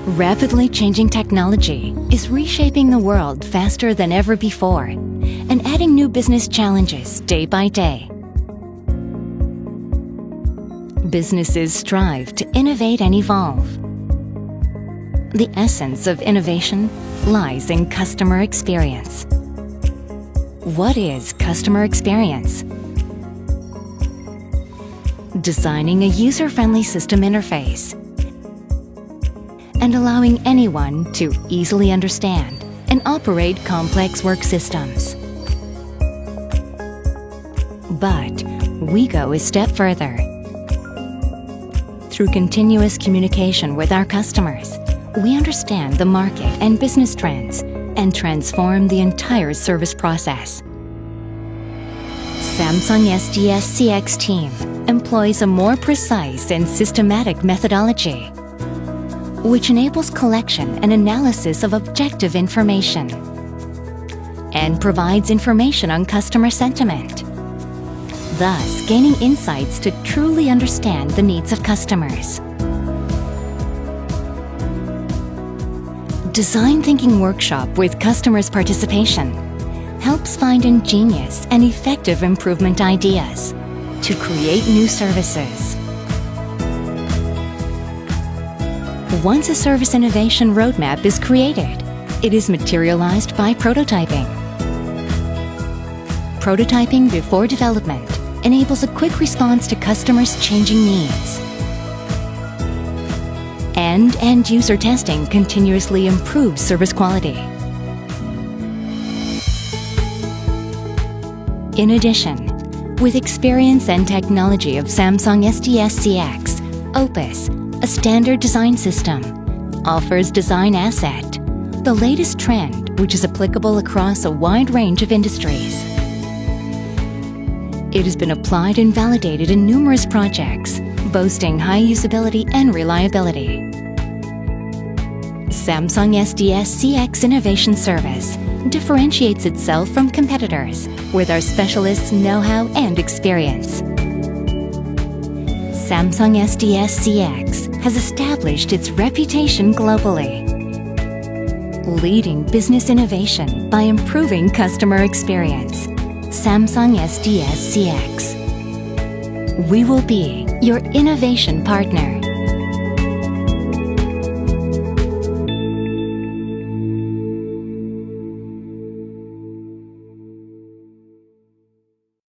Rapidly changing technology is reshaping the world faster than ever before and adding new business challenges day by day. Businesses strive to innovate and evolve. The essence of innovation lies in customer experience. What is customer experience? Designing a user-friendly system interface and allowing anyone to easily understand and operate complex work systems. But we go a step further. Through continuous communication with our customers, we understand the market and business trends and transform the entire service process. Samsung SDS CX team employs a more precise and systematic methodology, which enables collection and analysis of objective information and provides information on customer sentiment, thus gaining insights to truly understand the needs of customers. Design Thinking Workshop with customers' participation helps find ingenious and effective improvement ideas to create new services. Once a service innovation roadmap is created, it is materialized by prototyping. Prototyping before development enables a quick response to customers' changing needs. And end-user testing continuously improves service quality. In addition, with experience and technology of Samsung SDS CX, Opus, a standard design system, offers Design Asset, the latest trend which is applicable across a wide range of industries. It has been applied and validated in numerous projects, boasting high usability and reliability. Samsung SDS CX Innovation Service differentiates itself from competitors with our specialists' know-how and experience. Samsung SDS CX has established its reputation globally, leading business innovation by improving customer experience. Samsung SDS CX. We will be your innovation partner.